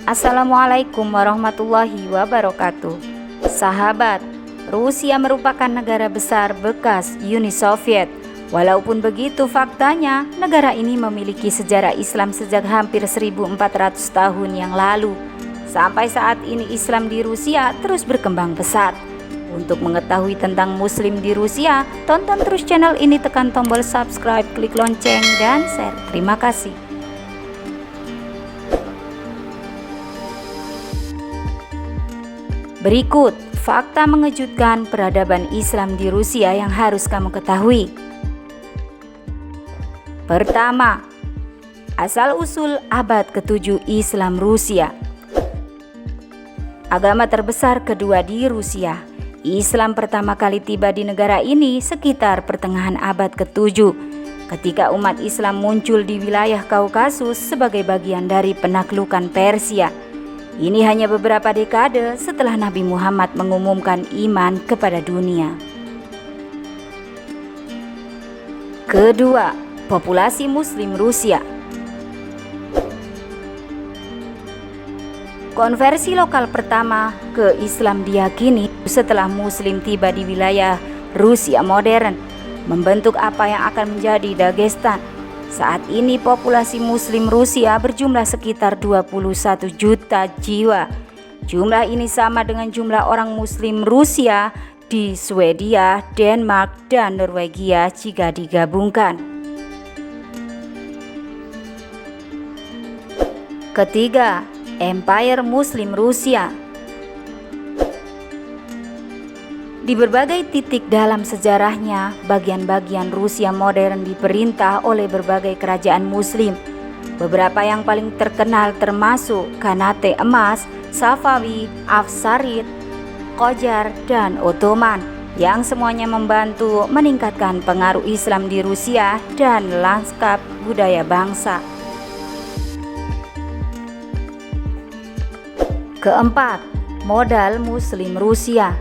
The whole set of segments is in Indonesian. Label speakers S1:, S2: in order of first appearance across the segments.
S1: Assalamualaikum warahmatullahi wabarakatuh. Sahabat, Rusia merupakan negara besar bekas Uni Soviet. Walaupun begitu, faktanya negara ini memiliki sejarah Islam sejak hampir 1400 tahun yang lalu. Sampai saat ini Islam di Rusia terus berkembang pesat. Untuk mengetahui tentang Muslim di Rusia, tonton terus channel ini, tekan tombol subscribe, klik lonceng, dan share. Terima kasih. Berikut fakta mengejutkan peradaban Islam di Rusia yang harus kamu ketahui. Pertama, asal-usul abad ke-7 Islam Rusia. Agama terbesar kedua di Rusia. Islam pertama kali tiba di negara ini sekitar pertengahan abad ke-7, ketika umat Islam muncul di wilayah Kaukasus sebagai bagian dari penaklukan Persia. Ini hanya beberapa dekade setelah Nabi Muhammad mengumumkan iman kepada dunia. Kedua, populasi Muslim Rusia. Konversi lokal pertama ke Islam diyakini setelah Muslim tiba di wilayah Rusia modern, membentuk apa yang akan menjadi Dagestan. Saat ini populasi Muslim Rusia berjumlah sekitar 21 juta jiwa. Jumlah ini sama dengan jumlah orang Muslim Rusia di Swedia, Denmark, dan Norwegia jika digabungkan. Ketiga, Empire Muslim Rusia. Di berbagai titik dalam sejarahnya, bagian-bagian Rusia modern diperintah oleh berbagai kerajaan Muslim. Beberapa yang paling terkenal termasuk Khanate Emas, Safawi, Afsarid, Qajar, dan Ottoman, yang semuanya membantu meningkatkan pengaruh Islam di Rusia dan lanskap budaya bangsa. Keempat, modal Muslim Rusia.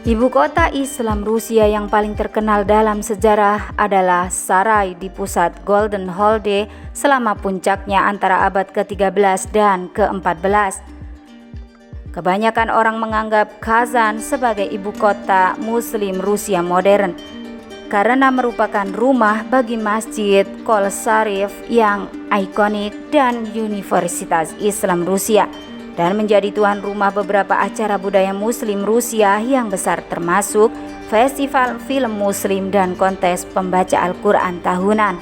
S1: Ibu kota Islam Rusia yang paling terkenal dalam sejarah adalah Sarai di pusat Golden Horde selama puncaknya antara abad ke-13 dan ke-14. Kebanyakan orang menganggap Kazan sebagai ibu kota Muslim Rusia modern karena merupakan rumah bagi Masjid Kol Sharif yang ikonik dan Universitas Islam Rusia, dan menjadi tuan rumah beberapa acara budaya Muslim Rusia yang besar termasuk festival film Muslim dan kontes pembaca Al-Quran tahunan.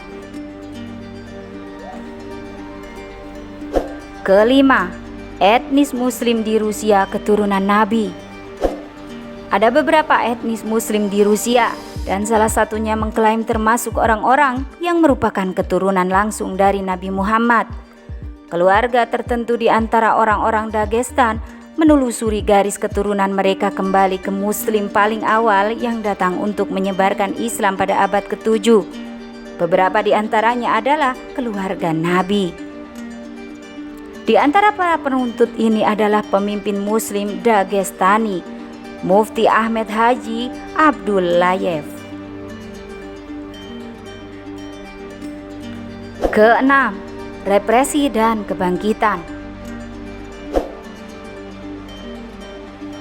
S1: Kelima, etnis Muslim di Rusia keturunan Nabi. Ada beberapa etnis Muslim di Rusia, dan salah satunya mengklaim termasuk orang-orang yang merupakan keturunan langsung dari Nabi Muhammad. Keluarga tertentu di antara orang-orang Dagestan menelusuri garis keturunan mereka kembali ke Muslim paling awal yang datang untuk menyebarkan Islam pada abad ke-7. Beberapa di antaranya adalah keluarga Nabi. Di antara para penuntut ini adalah pemimpin Muslim Dagestani, Mufti Ahmed Haji Abdullayev. Keenam, represi dan kebangkitan.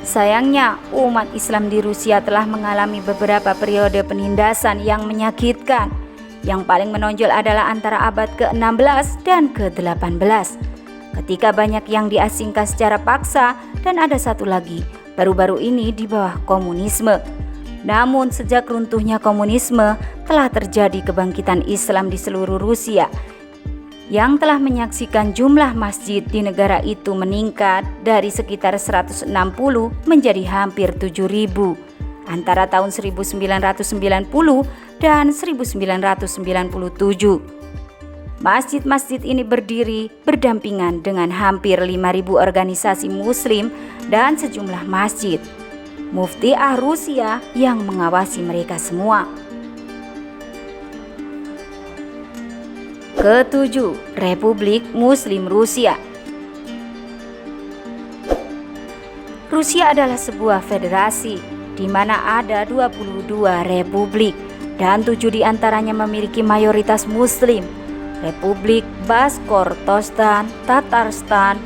S1: Sayangnya, umat Islam di Rusia telah mengalami beberapa periode penindasan yang menyakitkan. Yang paling menonjol adalah antara abad ke-16 dan ke-18, ketika banyak yang diasingkan secara paksa, dan ada satu lagi baru-baru ini di bawah komunisme. Namun sejak runtuhnya komunisme telah terjadi kebangkitan Islam di seluruh Rusia, yang telah menyaksikan jumlah masjid di negara itu meningkat dari sekitar 160 menjadi hampir 7.000 antara tahun 1990 dan 1997. Masjid-masjid ini berdiri berdampingan dengan hampir 5.000 organisasi Muslim dan sejumlah masjid. Mufti Rusia yang mengawasi mereka semua. Ketujuh, Republik Muslim Rusia. Rusia adalah sebuah federasi di mana ada 22 republik dan 7 diantaranya memiliki mayoritas Muslim. Republik Bashkortostan, Tatarstan,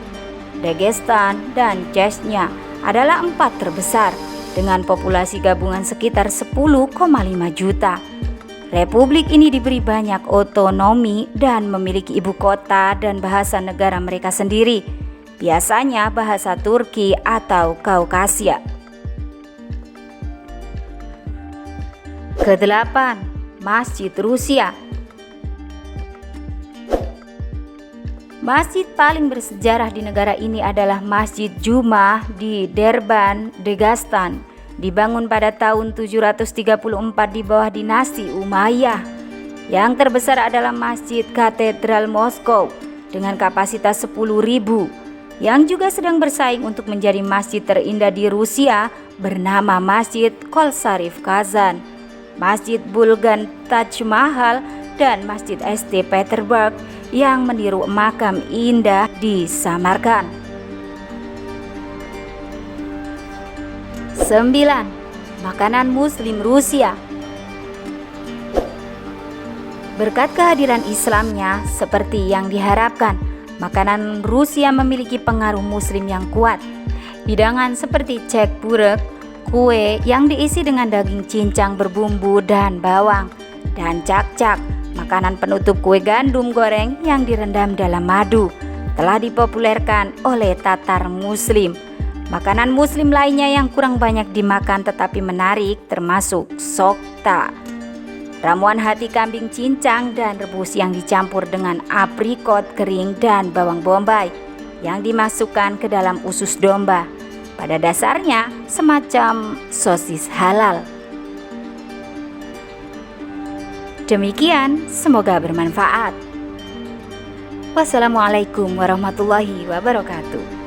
S1: Dagestan, dan Chechnya adalah 4 terbesar dengan populasi gabungan sekitar 10,5 juta. Republik ini diberi banyak otonomi dan memiliki ibu kota dan bahasa negara mereka sendiri, biasanya bahasa Turki atau Kaukasia. Kedelapan, Masjid Rusia. Masjid paling bersejarah di negara ini adalah Masjid Juma di Derban, Dagestan, dibangun pada tahun 734 di bawah dinasti Umayyah. Yang terbesar adalah Masjid Katedral Moskow dengan kapasitas 10.000, yang juga sedang bersaing untuk menjadi masjid terindah di Rusia bernama Masjid Kolsarif Kazan, Masjid Bulgan Taj Mahal, dan Masjid St. Petersburg yang meniru makam indah di Samarkand. 9. Makanan Muslim Rusia. Berkat kehadiran Islamnya seperti yang diharapkan, makanan Rusia memiliki pengaruh Muslim yang kuat. Hidangan seperti cek burek, kue yang diisi dengan daging cincang berbumbu dan bawang, dan cak-cak, makanan penutup kue gandum goreng yang direndam dalam madu, telah dipopulerkan oleh Tatar Muslim. Makanan Muslim lainnya yang kurang banyak dimakan tetapi menarik termasuk sokta, ramuan hati kambing cincang dan rebus yang dicampur dengan aprikot kering dan bawang bombay yang dimasukkan ke dalam usus domba. Pada dasarnya semacam sosis halal. Demikian, semoga bermanfaat. Wassalamualaikum warahmatullahi wabarakatuh.